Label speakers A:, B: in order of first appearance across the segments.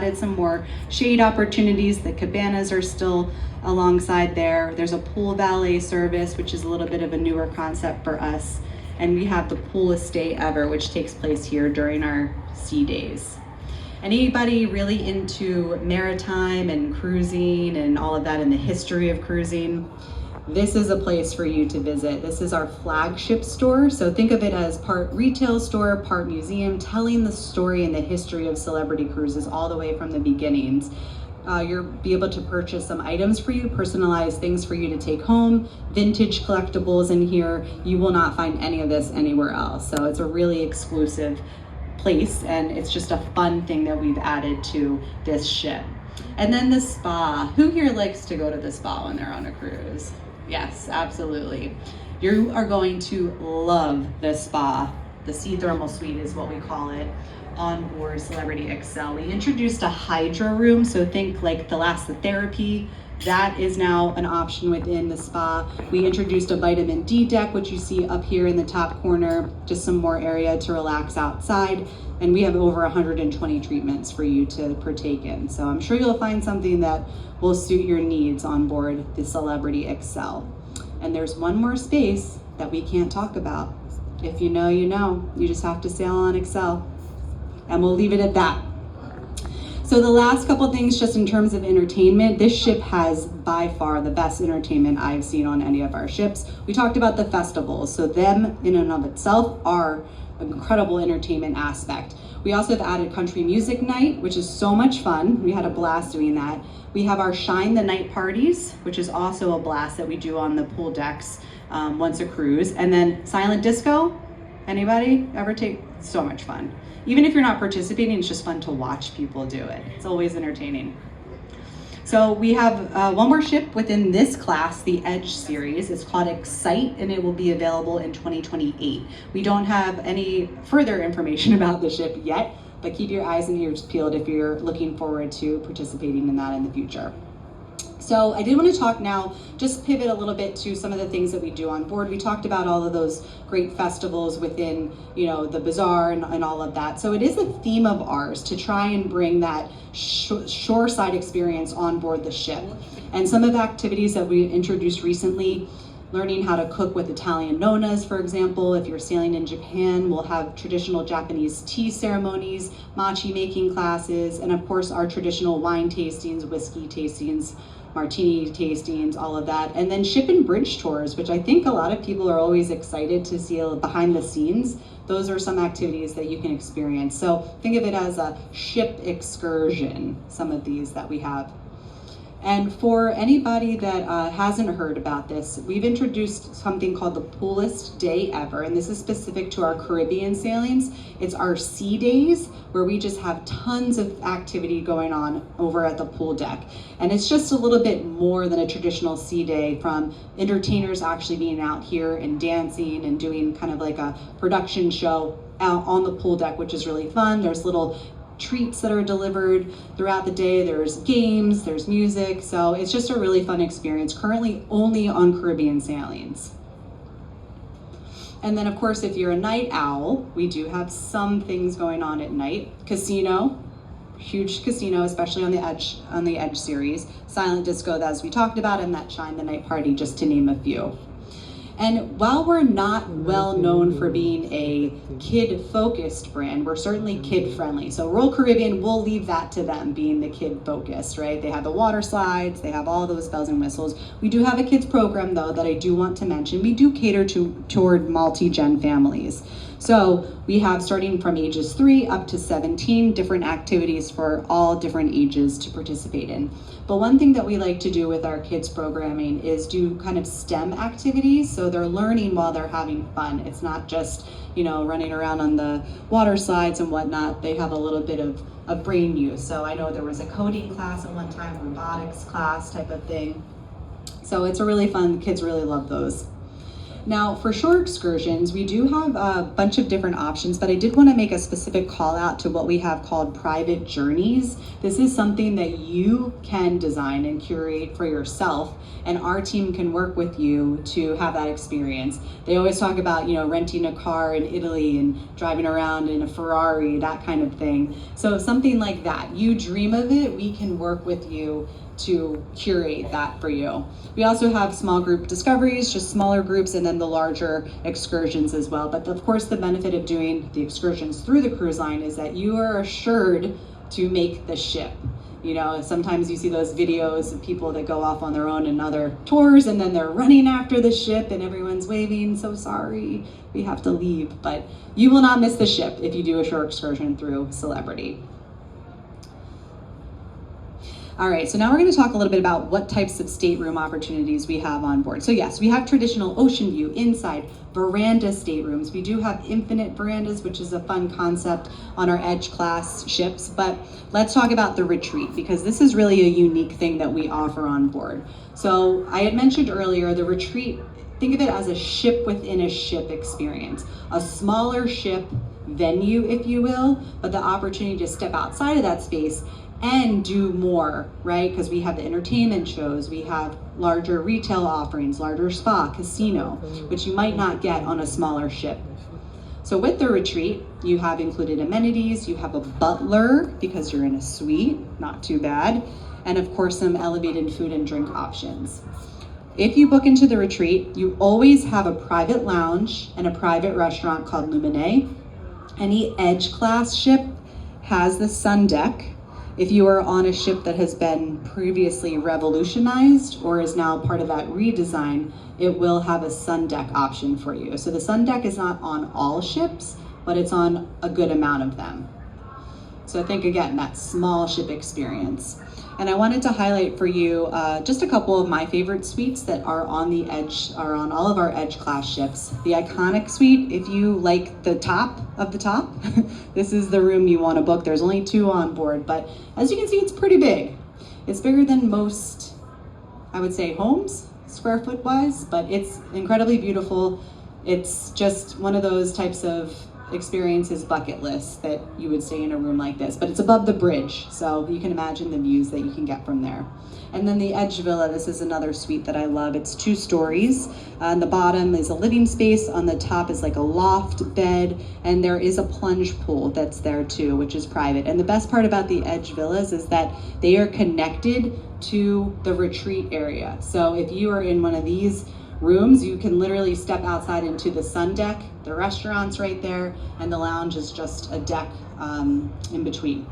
A: added some more shade opportunities. The cabanas are still alongside there. There's a pool valet service, which is a little bit of a newer concept for us. And we have the coolest day ever, which takes place here during our sea days. Anybody really into maritime and cruising and all of that and the history of cruising, this is a place for you to visit. This is our flagship store. So think of it as part retail store, part museum, telling the story and the history of Celebrity Cruises all the way from the beginnings. You'll be able to purchase some items for you, personalized things for you to take home, vintage collectibles in here. You will not find any of this anywhere else. So it's a really exclusive place, and it's just a fun thing that we've added to this ship. And then the spa. Who here likes to go to the spa when they're on a cruise? Yes, absolutely. You are going to love the spa. The Sea Thermal Suite is what we call it on board Celebrity Xcel. We introduced a hydro room, so think like thalassotherapy. That is now an option within the spa. We introduced a vitamin D deck, which you see up here in the top corner, just some more area to relax outside. And we have over 120 treatments for you to partake in. So I'm sure you'll find something that will suit your needs on board the Celebrity Xcel. And there's one more space that we can't talk about. If you know, you know. You just have to sail on Xcel. And we'll leave it at that. So the last couple things, just in terms of entertainment, this ship has by far the best entertainment I've seen on any of our ships. We talked about the festivals, so them in and of itself are an incredible entertainment aspect. We also have added country music night, which is so much fun. We had a blast doing that. We have our Shine the Night parties, which is also a blast that we do on the pool decks once a cruise. And then silent disco. Anybody ever take? So much fun. Even if you're not participating, it's just fun to watch people do it. It's always entertaining. So we have one more ship within this class, the Edge series. It's called Excite, and it will be available in 2028. We don't have any further information about the ship yet, but keep your eyes and ears peeled if you're looking forward to participating in that in the future. So I did want to talk now, just pivot a little bit to some of the things that we do on board. We talked about all of those great festivals within, the bazaar and all of that. So it is a theme of ours to try and bring that shoreside experience on board the ship. And some of the activities that we introduced recently, learning how to cook with Italian nonas, for example. If you're sailing in Japan, we'll have traditional Japanese tea ceremonies, machi making classes, and of course our traditional wine tastings, whiskey tastings, martini tastings, all of that. And then ship and bridge tours, which I think a lot of people are always excited to see behind the scenes. Those are some activities that you can experience. So think of it as a ship excursion, some of these that we have. And for anybody that hasn't heard about this, we've introduced something called the Coolest Day Ever, and this is specific to our Caribbean sailings. It's our sea days, where we just have tons of activity going on over at the pool deck. And it's just a little bit more than a traditional sea day, from entertainers actually being out here and dancing and doing kind of like a production show out on the pool deck, which is really fun. There's little treats that are delivered throughout the day. There's games, there's music. So it's just a really fun experience, currently only on Caribbean sailings. And then of course, if you're a night owl, we do have some things going on at night. Casino, huge casino, especially on the Edge series. Silent disco, as we talked about, and that Shine the Night party, just to name a few. And while we're not well known for being a kid-focused brand, we're certainly kid-friendly. So Royal Caribbean, we'll leave that to them, being the kid-focused, right? They have the water slides, they have all those bells and whistles. We do have a kids program, though, that I do want to mention. We do cater toward multi-gen families. So we have, starting from ages 3 up to 17, different activities for all different ages to participate in. But one thing that we like to do with our kids programming is do kind of STEM activities, so they're learning while they're having fun. It's not just, running around on the water slides and whatnot. They have a little bit of brain use. So I know there was a coding class at one time, robotics class type of thing. So it's a really fun, kids really love those. Now, for shore excursions, we do have a bunch of different options, but I did want to make a specific call out to what we have called private journeys. This is something that you can design and curate for yourself, and our team can work with you to have that experience. They always talk about, renting a car in Italy and driving around in a Ferrari, that kind of thing. So something like that, you dream of it, we can work with you to curate that for you. We also have small group discoveries, just smaller groups, and then the larger excursions as well. But of course, the benefit of doing the excursions through the cruise line is that you are assured to make the ship. Sometimes you see those videos of people that go off on their own and other tours, and then they're running after the ship and everyone's waving, so sorry, we have to leave. But you will not miss the ship if you do a shore excursion through Celebrity. All right, so now we're going to talk a little bit about what types of stateroom opportunities we have on board. So yes, we have traditional ocean view, inside, veranda staterooms. We do have infinite verandas, which is a fun concept on our Edge class ships, but let's talk about the retreat, because this is really a unique thing that we offer on board. So I had mentioned earlier, the retreat, think of it as a ship within a ship experience, a smaller ship venue, if you will, but the opportunity to step outside of that space and do more, right? Because we have the entertainment shows, we have larger retail offerings, larger spa, casino, which you might not get on a smaller ship. So with the retreat, you have included amenities, you have a butler because you're in a suite, not too bad, and of course some elevated food and drink options. If you book into the retreat, you always have a private lounge and a private restaurant called Lumine. Any Edge class ship has the sun deck. If you are on a ship that has been previously revolutionized or is now part of that redesign, it will have a sun deck option for you. So the sun deck is not on all ships, but it's on a good amount of them. So think again, that small ship experience. And I wanted to highlight for you just a couple of my favorite suites that are on the Edge, are on all of our Edge class ships. The Iconic suite, if you like the top of the top, this is the room you want to book. There's only 2 on board, but as you can see, it's pretty big. It's bigger than most, I would say, homes, square foot wise, but it's incredibly beautiful. It's just one of those types of experiences, bucket list, that you would stay in a room like this, but it's above the bridge, so you can imagine the views that you can get from there. And then the Edge Villa, this is another suite that I love. It's 2 stories. On the bottom is a living space, on the top is like a loft bed, and there is a plunge pool that's there too, which is private. And the best part about the Edge Villas is that they are connected to the retreat area. So if you are in one of these rooms, you can literally step outside into the sun deck. The restaurant's right there, and the lounge is just a deck in between.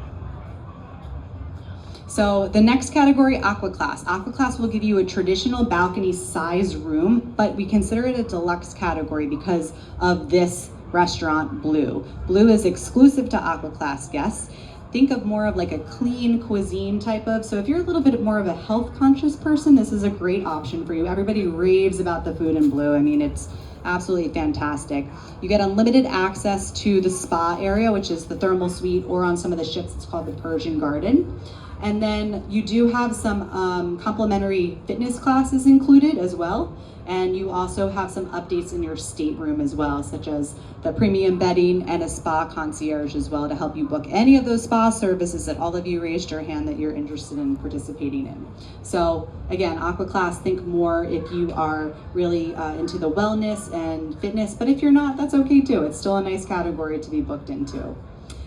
A: So the next category, Aqua Class. Aqua Class will give you a traditional balcony size room, but we consider it a deluxe category because of this restaurant, Blue. Blue is exclusive to Aqua Class guests. Think of more of like a clean cuisine type of, so if you're a little bit more of a health conscious person, this is a great option for you. Everybody raves about the food in Blue. I mean, it's absolutely fantastic. You get unlimited access to the spa area, which is the thermal suite, or on some of the ships, it's called the Persian Garden. And then you do have some complimentary fitness classes included as well. And you also have some updates in your stateroom as well, such as the premium bedding and a spa concierge as well to help you book any of those spa services that all of you raised your hand that you're interested in participating in. So again, Aqua Class, think more if you are really into the wellness and fitness, but if you're not, that's okay too. It's still a nice category to be booked into.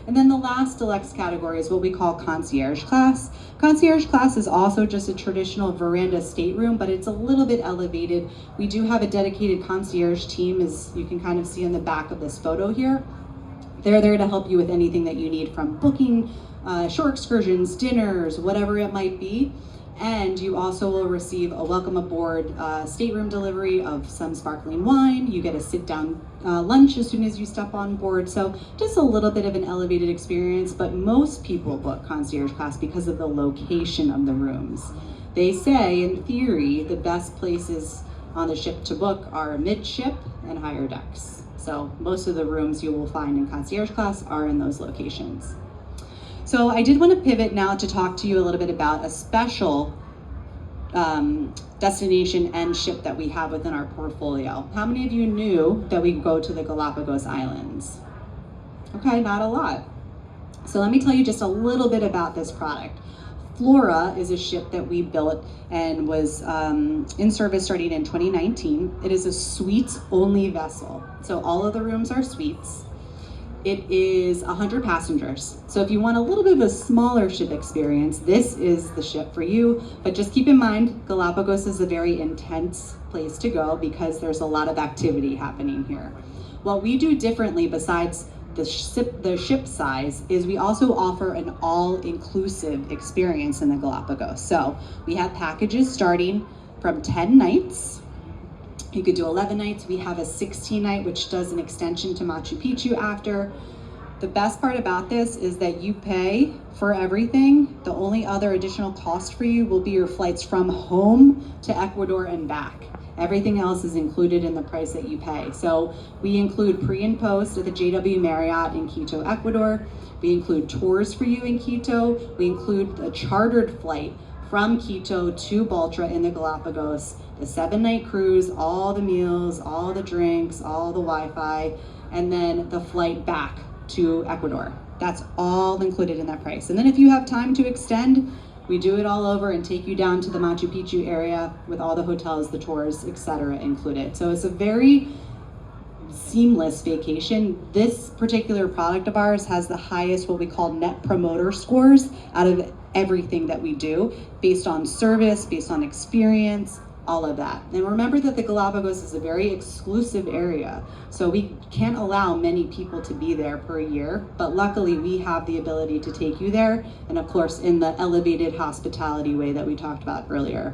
A: And then the last deluxe category is what we call Concierge Class. Concierge Class is also just a traditional veranda stateroom, but it's a little bit elevated. We do have a dedicated concierge team, as you can kind of see in the back of this photo here. They're there to help you with anything that you need, from booking, shore excursions, dinners, whatever it might be. And you also will receive a welcome aboard stateroom delivery of some sparkling wine. You get a sit-down lunch as soon as you step on board. So just a little bit of an elevated experience, but most people book Concierge Class because of the location of the rooms. They say, in theory, the best places on the ship to book are midship and higher decks. So most of the rooms you will find in Concierge Class are in those locations. So I did want to pivot now to talk to you a little bit about a special destination and ship that we have within our portfolio. How many of you knew that we go to the Galapagos Islands? Okay, not a lot. So let me tell you just a little bit about this product. Flora is a ship that we built and was in service starting in 2019. It is a suites-only vessel. So all of the rooms are suites. It is 100 passengers. So if you want a little bit of a smaller ship experience, this is the ship for you. But just keep in mind, Galapagos is a very intense place to go because there's a lot of activity happening here. What we do differently besides the ship size is we also offer an all-inclusive experience in the Galapagos. So we have packages starting from 10 nights. You could do 11 nights. We have a 16-night, which does an extension to Machu Picchu after. The best part about this is that you pay for everything. The only other additional cost for you will be your flights from home to Ecuador and back. Everything else is included in the price that you pay. So we include pre and post at the JW Marriott in Quito, Ecuador. We include tours for you in Quito. We include a chartered flight from Quito to Baltra in the Galapagos, the 7-night cruise, all the meals, all the drinks, all the Wi-Fi, and then the flight back to Ecuador. That's all included in that price. And then if you have time to extend, we do it all over and take you down to the Machu Picchu area with all the hotels, the tours, etc. included. So it's a very seamless vacation. This particular product of ours has the highest, what we call net promoter scores out of everything that we do, based on service, based on experience, all of that. And remember that the Galapagos is a very exclusive area, so we can't allow many people to be there per year, but luckily we have the ability to take you there, and of course in the elevated hospitality way that we talked about earlier.